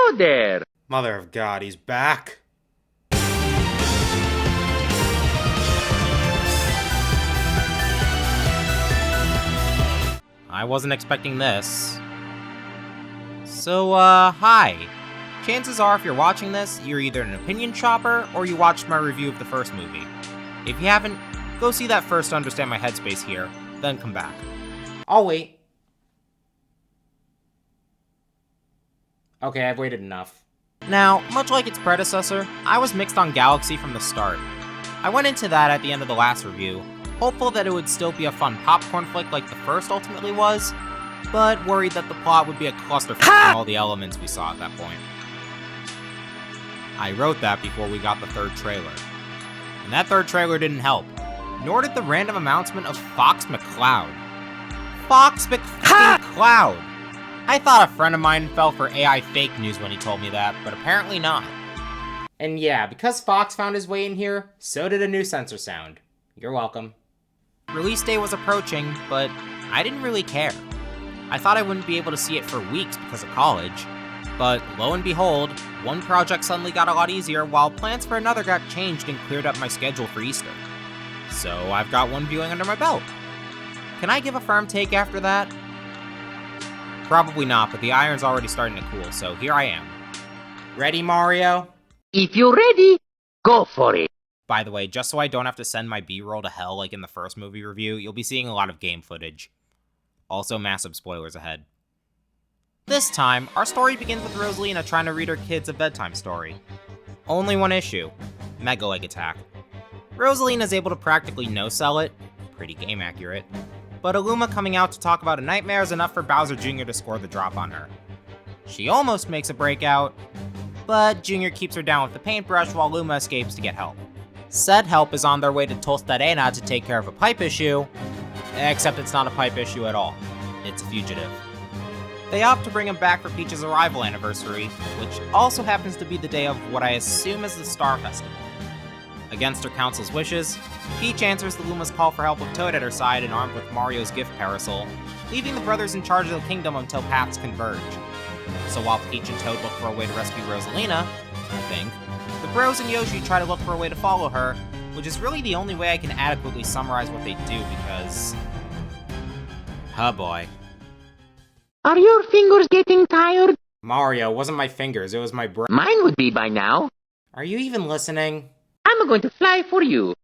Hello there! Mother of God, he's back! I wasn't expecting this. So, hi. Chances are if you're watching this, you're either an opinion shopper or you watched my review of the first movie. If you haven't, go see that first to understand my headspace here, then come back. I'll wait. Okay, I've waited enough. Now, much like its predecessor, I was mixed on Galaxy from the start. I went into that at the end of the last review, hopeful that it would still be a fun popcorn flick like the first ultimately was, but worried that the plot would be a clusterfuck from all the elements we saw at that point. I wrote that before we got the third trailer. And that third trailer didn't help, nor did the random announcement of Fox McCloud. Fox McCloud! I thought a friend of mine fell for AI fake news when he told me that, but apparently not. And yeah, because Fox found his way in here, so did a new sensor sound. You're welcome. Release day was approaching, but I didn't really care. I thought I wouldn't be able to see it for weeks because of college, but lo and behold, one project suddenly got a lot easier while plans for another got changed and cleared up my schedule for Easter. So I've got one viewing under my belt. Can I give a firm take after that? Probably not, but the iron's already starting to cool, so here I am. Ready, Mario? If you're ready, go for it! By the way, just so I don't have to send my B-roll to hell like in the first movie review, you'll be seeing a lot of game footage. Also, massive spoilers ahead. This time, our story begins with Rosalina trying to read her kids a bedtime story. Only one issue: Mega Leg Attack. Rosalina's able to practically no-sell it, pretty game accurate, but Illuma coming out to talk about a nightmare is enough for Bowser Jr. to score the drop on her. She almost makes a breakout, but Jr. keeps her down with the paintbrush while Luma escapes to get help. Said help is on their way to Tostarena to take care of a pipe issue, except it's not a pipe issue at all. It's a fugitive. They opt to bring him back for Peach's arrival anniversary, which also happens to be the day of what I assume is the Star Festival. Against her council's wishes, Peach answers the Luma's call for help with Toad at her side and armed with Mario's gift parasol, leaving the brothers in charge of the kingdom until paths converge. So while Peach and Toad look for a way to rescue Rosalina, I think, the bros and Yoshi try to look for a way to follow her, which is really the only way I can adequately summarize what they do because... oh boy. Are your fingers getting tired? Mario, it wasn't my fingers, it was my brain. Mine would be by now. Are you even listening? I'm going to fly for you.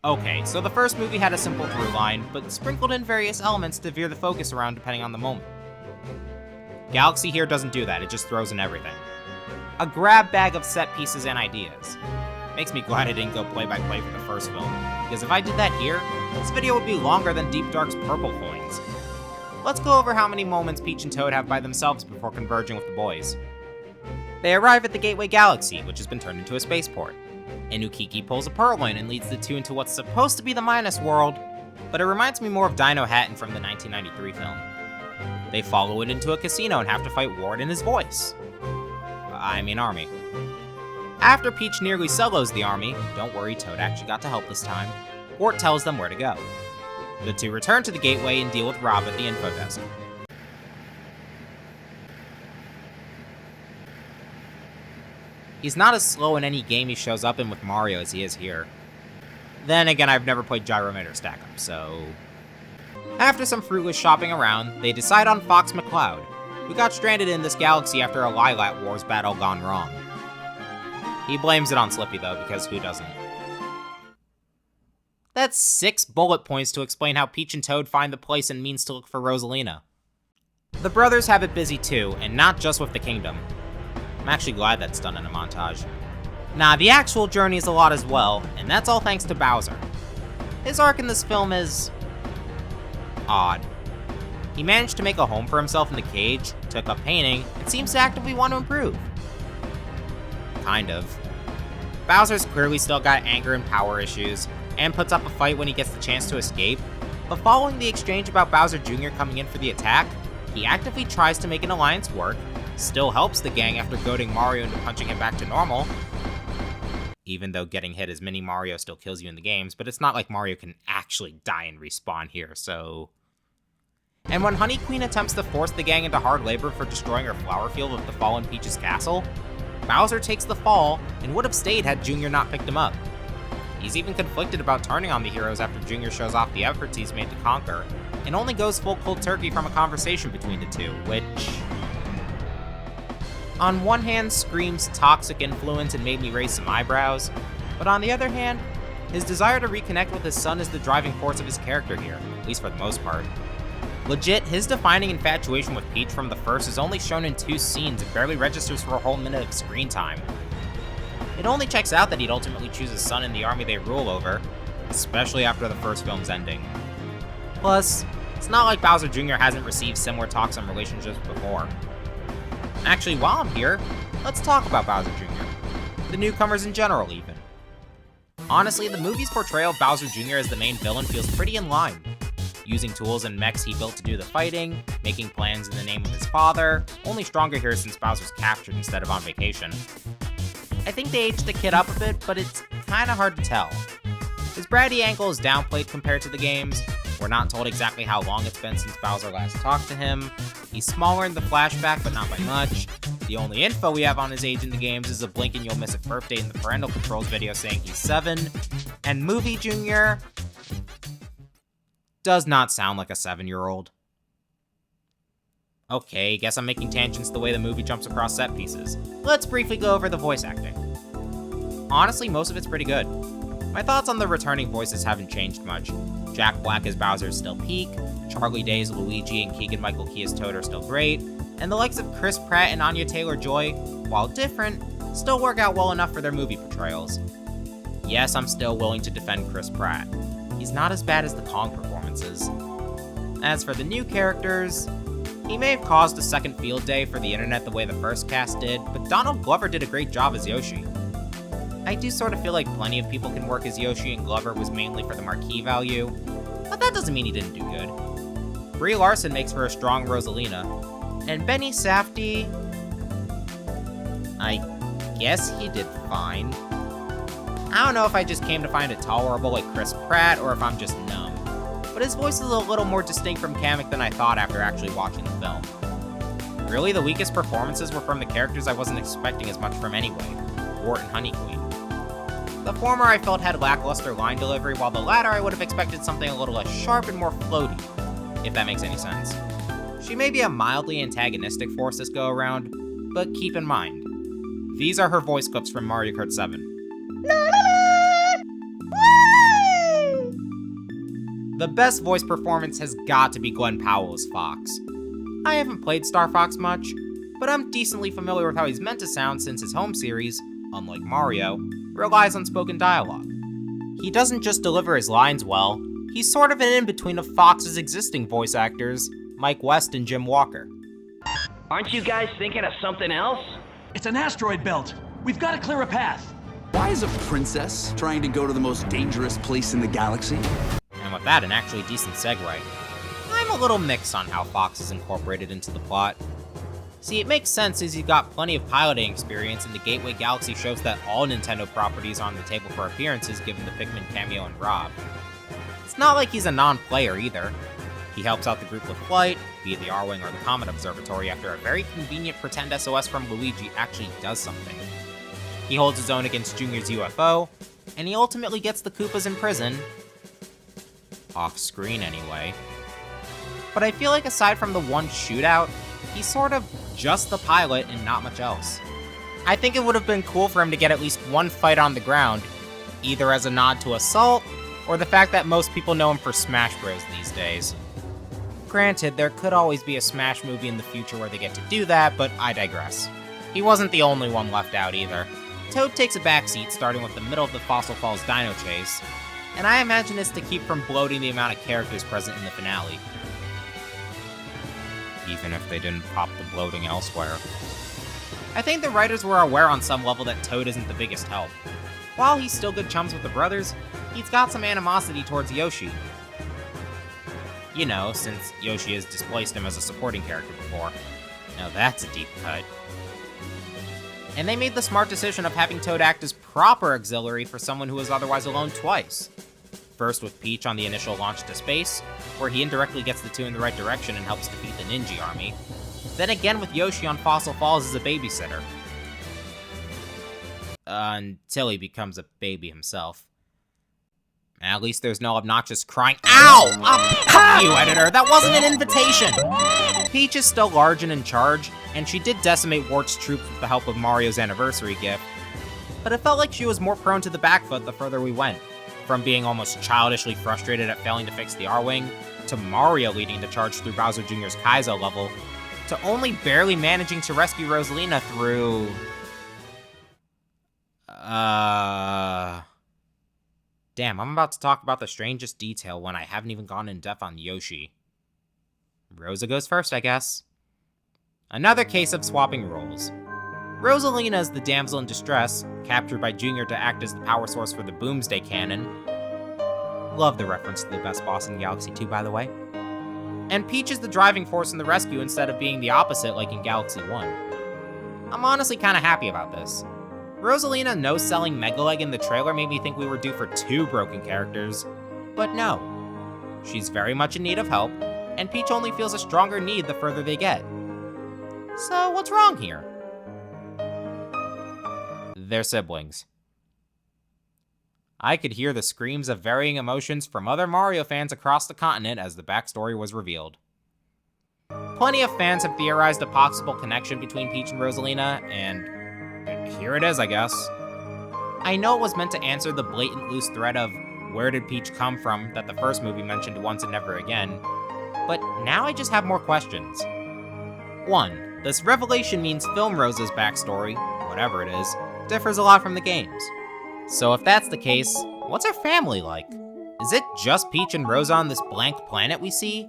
Okay, so the first movie had a simple through line, but sprinkled in various elements to veer the focus around depending on the moment. Galaxy here doesn't do that, it just throws in everything. A grab bag of set pieces and ideas. Makes me glad I didn't go play-by-play for the first film, because if I did that here, this video would be longer than Deep Dark's purple coins. Let's go over how many moments Peach and Toad have by themselves before converging with the boys. They arrive at the Gateway Galaxy, which has been turned into a spaceport. Inukiki pulls a Purloin and leads the two into what's supposed to be the Minus World, but it reminds me more of Dino Hatton from the 1993 film. They follow it into a casino and have to fight Ward and his voice. Army. After Peach nearly solos the army, don't worry, Toad actually got to help this time, Wart tells them where to go. The two return to the Gateway and deal with Rob at the info desk. He's not as slow in any game he shows up in with Mario as he is here. Then again, I've never played Gyrometer Stack Up, so... After some fruitless shopping around, they decide on Fox McCloud, who got stranded in this galaxy after a Lilat Wars battle gone wrong. He blames it on Slippy though, because who doesn't? That's 6 bullet points to explain how Peach and Toad find the place and means to look for Rosalina. The brothers have it busy too, and not just with the kingdom. I'm actually glad that's done in a montage. Nah, the actual journey is a lot as well, and that's all thanks to Bowser. His arc in this film is... odd. He managed to make a home for himself in the cage, took up painting, and seems to actively want to improve. Kind of. Bowser's clearly still got anger and power issues, and puts up a fight when he gets the chance to escape, but following the exchange about Bowser Jr. coming in for the attack, he actively tries to make an alliance work, still helps the gang after goading Mario into punching him back to normal. even though getting hit as Mini Mario still kills you in the games, but it's not like Mario can actually die and respawn here, so... And when Honey Queen attempts to force the gang into hard labor for destroying her flower field with the fallen Peach's castle, Bowser takes the fall and would have stayed had Junior not picked him up. He's even conflicted about turning on the heroes after Junior shows off the efforts he's made to conquer, and only goes full cold turkey from a conversation between the two, which... on one hand screams toxic influence and made me raise some eyebrows, but on the other hand, his desire to reconnect with his son is the driving force of his character here, at least for the most part. Legit, his defining infatuation with Peach from the first is only shown in 2 scenes and barely registers for a whole minute of screen time. It only checks out that he'd ultimately choose his son in the army they rule over, especially after the first film's ending. Plus, it's not like Bowser Jr. hasn't received similar talks on relationships before. Actually, while I'm here, let's talk about Bowser Jr., the newcomers in general even. Honestly, the movie's portrayal of Bowser Jr. as the main villain feels pretty in line. Using tools and mechs he built to do the fighting, making plans in the name of his father, only stronger here since Bowser's captured instead of on vacation. I think they aged the kid up a bit, but it's kinda hard to tell. His bratty angle is downplayed compared to the games. We're not told exactly how long it's been since Bowser last talked to him. He's smaller in the flashback, but not by much. The only info we have on his age in the games is a blink and you'll miss a birthday in the parental controls video saying he's 7. And Movie Jr. does not sound like a 7-year-old. Okay, guess I'm making tangents the way the movie jumps across set pieces. Let's briefly go over the voice acting. Honestly, most of it's pretty good. My thoughts on the returning voices haven't changed much. Jack Black as Bowser is still peak, Charlie Day as Luigi and Keegan-Michael Key as Toad are still great, and the likes of Chris Pratt and Anya Taylor-Joy, while different, still work out well enough for their movie portrayals. Yes, I'm still willing to defend Chris Pratt. He's not as bad as the Kong performances. As for the new characters, he may have caused a second field day for the internet the way the first cast did, but Donald Glover did a great job as Yoshi. I do sort of feel like plenty of people can work as Yoshi and Glover was mainly for the marquee value, but that doesn't mean he didn't do good. Brie Larson makes for a strong Rosalina, and Benny Safdie, I guess he did fine. I don't know if I just came to find it tolerable like Chris Pratt or if I'm just numb, but his voice is a little more distinct from Kamek than I thought after actually watching the film. Really, the weakest performances were from the characters I wasn't expecting as much from anyway, Wart and Honey Queen. The former I felt had lackluster line delivery, while the latter I would have expected something a little less sharp and more floaty, if that makes any sense. She may be a mildly antagonistic force this go around, but keep in mind, these are her voice clips from Mario Kart 7. The best voice performance has got to be Glenn Powell as Fox. I haven't played Star Fox much, but I'm decently familiar with how he's meant to sound since his home series, unlike Mario, relies on spoken dialogue. He doesn't just deliver his lines well, he's sort of an in-between of Fox's existing voice actors, Mike West and Jim Walker. Aren't you guys thinking of something else? It's an asteroid belt. We've got to clear a path. Why is a princess trying to go to the most dangerous place in the galaxy? And with that, an actually decent segue. I'm a little mixed on how Fox is incorporated into the plot. See, it makes sense as he's got plenty of piloting experience, and the Gateway Galaxy shows that all Nintendo properties are on the table for appearances given the Pikmin cameo and Rob. It's not like he's a non-player either. He helps out the group with flight, be it the R-Wing or the Comet Observatory, after a very convenient pretend SOS from Luigi actually does something. He holds his own against Junior's UFO, and he ultimately gets the Koopas in prison. Off-screen anyway. But I feel like aside from the one shootout, he's sort of just the pilot and not much else. I think it would have been cool for him to get at least one fight on the ground, either as a nod to Assault, or the fact that most people know him for Smash Bros. These days. Granted, there could always be a Smash movie in the future where they get to do that, but I digress. He wasn't the only one left out either. Toad takes a backseat starting with the middle of the Fossil Falls Dino Chase, and I imagine it's to keep from bloating the amount of characters present in the finale. Even if they didn't pop the bloating elsewhere. I think the writers were aware on some level that Toad isn't the biggest help. While he's still good chums with the brothers, he's got some animosity towards Yoshi. You know, since Yoshi has displaced him as a supporting character before. Now that's a deep cut. And they made the smart decision of having Toad act as proper auxiliary for someone who was otherwise alone twice. First with Peach on the initial launch to space, where he indirectly gets the two in the right direction and helps defeat the Ninja army. Then again with Yoshi on Fossil Falls as a babysitter. Until he becomes a baby himself. At least there's no obnoxious crying, "Ow! You editor, that wasn't an invitation!" Peach is still large and in charge, and she did decimate Wart's troops with the help of Mario's anniversary gift. But it felt like she was more prone to the back foot the further we went. From being almost childishly frustrated at failing to fix the R-Wing, to Mario leading the charge through Bowser Jr.'s Kaizo level, to only barely managing to rescue Rosalina through... Damn, I'm about to talk about the strangest detail when I haven't even gone in depth on Yoshi. Rosa goes first, I guess. Another case of swapping roles. Rosalina is the damsel in distress, captured by Junior to act as the power source for the Boomsday Cannon. Love the reference to the best boss in Galaxy 2, by the way. And Peach is the driving force in the rescue instead of being the opposite like in Galaxy 1. I'm honestly kinda happy about this. Rosalina no-selling Megaleg in the trailer made me think we were due for 2 broken characters, but no. She's very much in need of help, and Peach only feels a stronger need the further they get. So what's wrong here? They're siblings. I could hear the screams of varying emotions from other Mario fans across the continent as the backstory was revealed. Plenty of fans have theorized a possible connection between Peach and Rosalina, and here it is, I guess. I know it was meant to answer the blatant loose thread of where did Peach come from that the first movie mentioned once and never again, but now I just have more questions. 1. This revelation means Film Rosa's backstory, whatever it is, differs a lot from the games. So if that's the case, what's her family like? Is it just Peach and Rosa on this blank planet we see?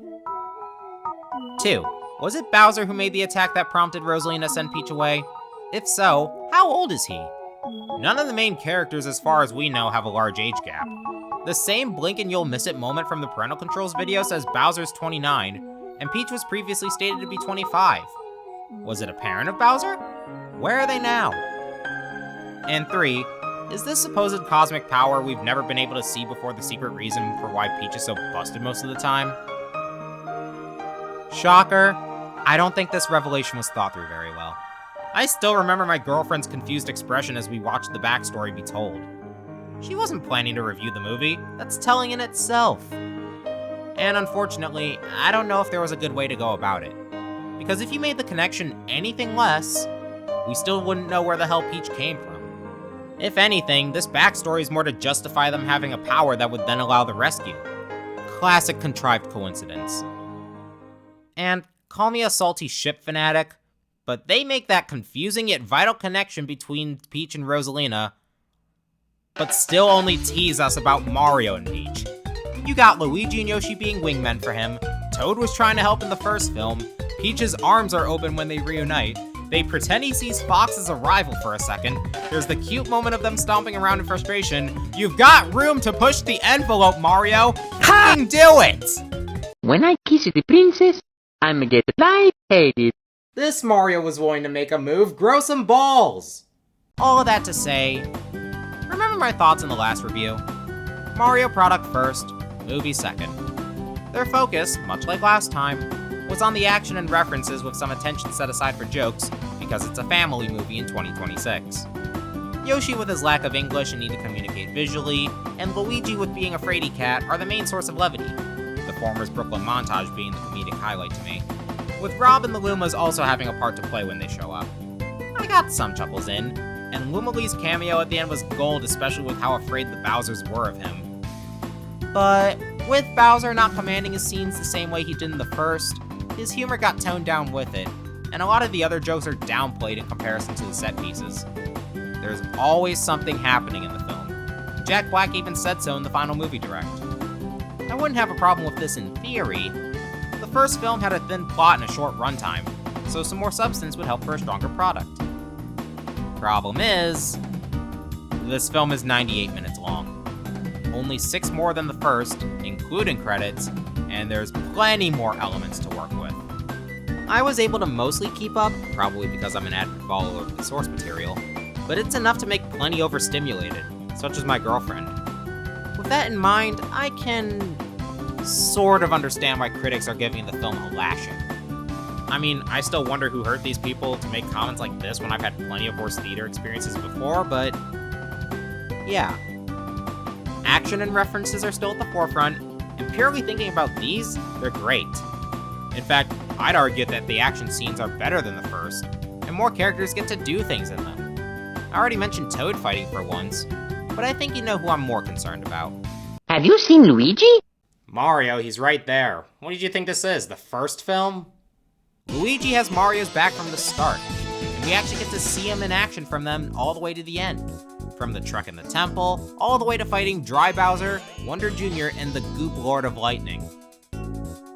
2. Was it Bowser who made the attack that prompted Rosalina to send Peach away? If so, how old is he? None of the main characters, as far as we know, have a large age gap. The same blink and you'll miss it moment from the parental controls video says Bowser's 29, and Peach was previously stated to be 25. Was it a parent of Bowser? Where are they now? And 3, is this supposed cosmic power we've never been able to see before the secret reason for why Peach is so busted most of the time? Shocker, I don't think this revelation was thought through very well. I still remember my girlfriend's confused expression as we watched the backstory be told. She wasn't planning to review the movie, that's telling in itself. And unfortunately, I don't know if there was a good way to go about it. Because if you made the connection anything less, we still wouldn't know where the hell Peach came from. If anything, this backstory is more to justify them having a power that would then allow the rescue. Classic contrived coincidence. And call me a salty ship fanatic, but they make that confusing yet vital connection between Peach and Rosalina, but still only tease us about Mario and Peach. You got Luigi and Yoshi being wingmen for him, Toad was trying to help in the first film, Peach's arms are open when they reunite, they pretend he sees Fox as a rival for a second, there's the cute moment of them stomping around in frustration. You've got room to push the envelope, Mario! F***ing do it! When I kiss the princess, I'm get light-headed. This Mario was willing to make a move, grow some balls! All of that to say, remember my thoughts in the last review? Mario product first, movie second. Their focus, much like last time, was on the action and references with some attention set aside for jokes, because it's a family movie in 2026. Yoshi with his lack of English and need to communicate visually, and Luigi with being a fraidy cat are the main source of levity, the former's Brooklyn montage being the comedic highlight to me, with Rob and the Lumas also having a part to play when they show up. I got some chuckles in, and Luma Lee's cameo at the end was gold, especially with how afraid the Bowsers were of him. But with Bowser not commanding his scenes the same way he did in the first, his humor got toned down with it, and a lot of the other jokes are downplayed in comparison to the set pieces. There's always something happening in the film. Jack Black even said so in the final movie direct. I wouldn't have a problem with this in theory. The first film had a thin plot and a short runtime, so some more substance would help for a stronger product. Problem is, this film is 98 minutes long. Only 6 more than the first, including credits, and there's plenty more elements to work with. I was able to mostly keep up, probably because I'm an avid follower of the source material, but it's enough to make plenty overstimulated, such as my girlfriend. With that in mind, I can sort of understand why critics are giving the film a lashing. I mean, I still wonder who hurt these people to make comments like this when I've had plenty of worse theater experiences before, but yeah. Action and references are still at the forefront, and purely thinking about these, they're great. In fact, I'd argue that the action scenes are better than the first, and more characters get to do things in them. I already mentioned Toad fighting for once, but I think you know who I'm more concerned about. Have you seen Luigi? Mario, he's right there. What did you think this is, the first film? Luigi has Mario's back from the start, and we actually get to see him in action from them all the way to the end. From the truck in the temple, all the way to fighting Dry Bowser, Wonder Jr., and the Goop Lord of Lightning.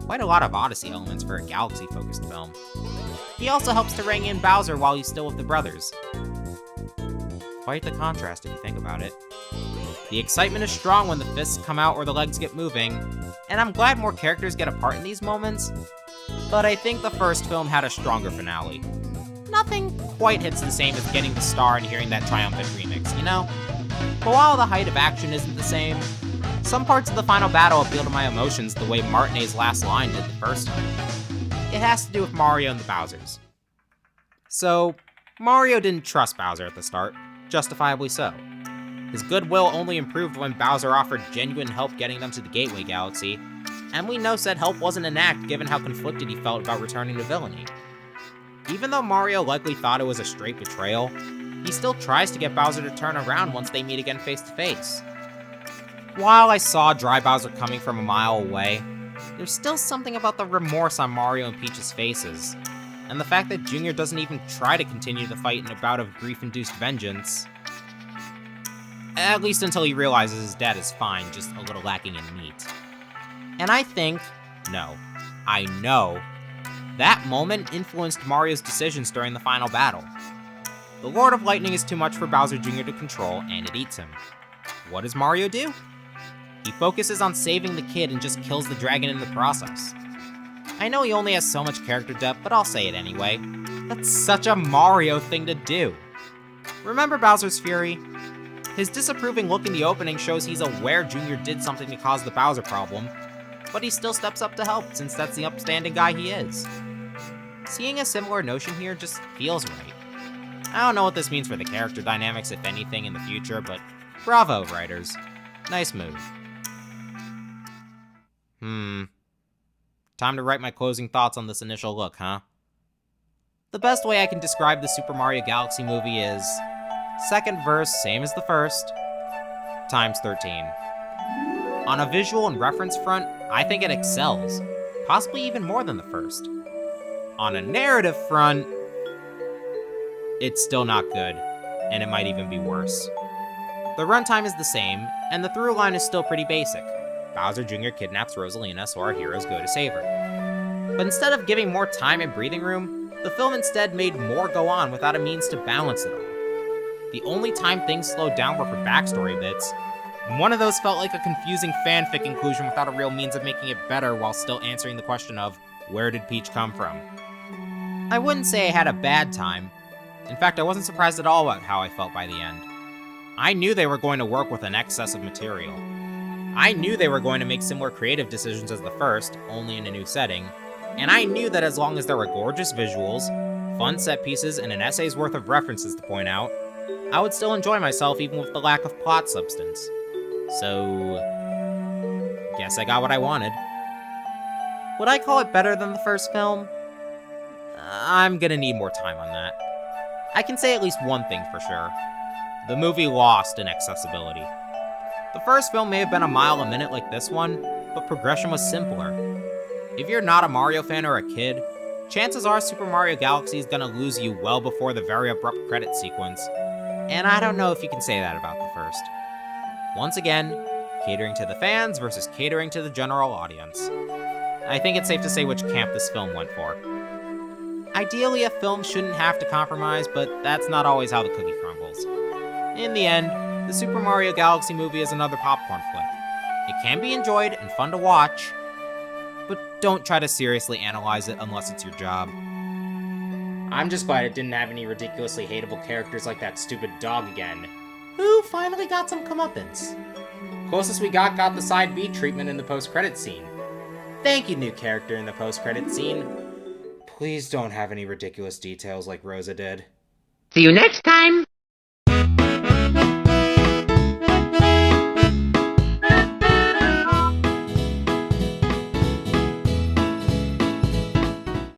Quite a lot of Odyssey elements for a Galaxy-focused film. He also helps to rein in Bowser while he's still with the brothers. Quite the contrast if you think about it. The excitement is strong when the fists come out or the legs get moving, and I'm glad more characters get a part in these moments, but I think the first film had a stronger finale. Nothing quite hits the same as getting the star and hearing that triumphant remix, you know? But while the height of action isn't the same, some parts of the final battle appeal to my emotions the way Martinet's last line did the first time. It has to do with Mario and the Bowsers. So, Mario didn't trust Bowser at the start, justifiably so. His goodwill only improved when Bowser offered genuine help getting them to the Gateway Galaxy, and we know said help wasn't an act given how conflicted he felt about returning to villainy. Even though Mario likely thought it was a straight betrayal, he still tries to get Bowser to turn around once they meet again face to face. While I saw Dry Bowser coming from a mile away, there's still something about the remorse on Mario and Peach's faces, and the fact that Junior doesn't even try to continue the fight in a bout of grief-induced vengeance. At least until he realizes his dad is fine, just a little lacking in meat. And I think, no, I know, that moment influenced Mario's decisions during the final battle. The Lord of Lightning is too much for Bowser Jr. to control, and it eats him. What does Mario do? He focuses on saving the kid and just kills the dragon in the process. I know he only has so much character depth, but I'll say it anyway. That's such a Mario thing to do. Remember Bowser's Fury? His disapproving look in the opening shows he's aware Junior did something to cause the Bowser problem, but he still steps up to help since that's the upstanding guy he is. Seeing a similar notion here just feels right. I don't know what this means for the character dynamics, if anything, in the future, but bravo, writers. Nice move. Time to write my closing thoughts on this initial look, huh? The best way I can describe the Super Mario Galaxy movie is second verse, same as the first, times 13. On a visual and reference front, I think it excels, possibly even more than the first. On a narrative front, it's still not good, and it might even be worse. The runtime is the same, and the through line is still pretty basic. Bowser Jr. kidnaps Rosalina, so our heroes go to save her. But instead of giving more time and breathing room, the film instead made more go on without a means to balance it all. The only time things slowed down were for backstory bits, and one of those felt like a confusing fanfic inclusion without a real means of making it better while still answering the question of, where did Peach come from? I wouldn't say I had a bad time. In fact, I wasn't surprised at all about how I felt by the end. I knew they were going to work with an excess of material. I knew they were going to make similar creative decisions as the first, only in a new setting, and I knew that as long as there were gorgeous visuals, fun set pieces, and an essay's worth of references to point out, I would still enjoy myself even with the lack of plot substance. So, guess I got what I wanted. Would I call it better than the first film? I'm gonna need more time on that. I can say at least one thing for sure. The movie lost in accessibility. The first film may have been a mile a minute like this one, but progression was simpler. If you're not a Mario fan or a kid, chances are Super Mario Galaxy is gonna lose you well before the very abrupt credit sequence, and I don't know if you can say that about the first. Once again, catering to the fans versus catering to the general audience. I think it's safe to say which camp this film went for. Ideally, a film shouldn't have to compromise, but that's not always how the cookie crumbles. In the end, the Super Mario Galaxy movie is another popcorn flick. It can be enjoyed and fun to watch, but don't try to seriously analyze it unless it's your job. I'm just glad it didn't have any ridiculously hateable characters like that stupid dog again. Who finally got some comeuppance. Closest we got the side B treatment in the post-credit scene. Thank you, new character in the post-credit scene. Please don't have any ridiculous details like Rosa did. See you next time.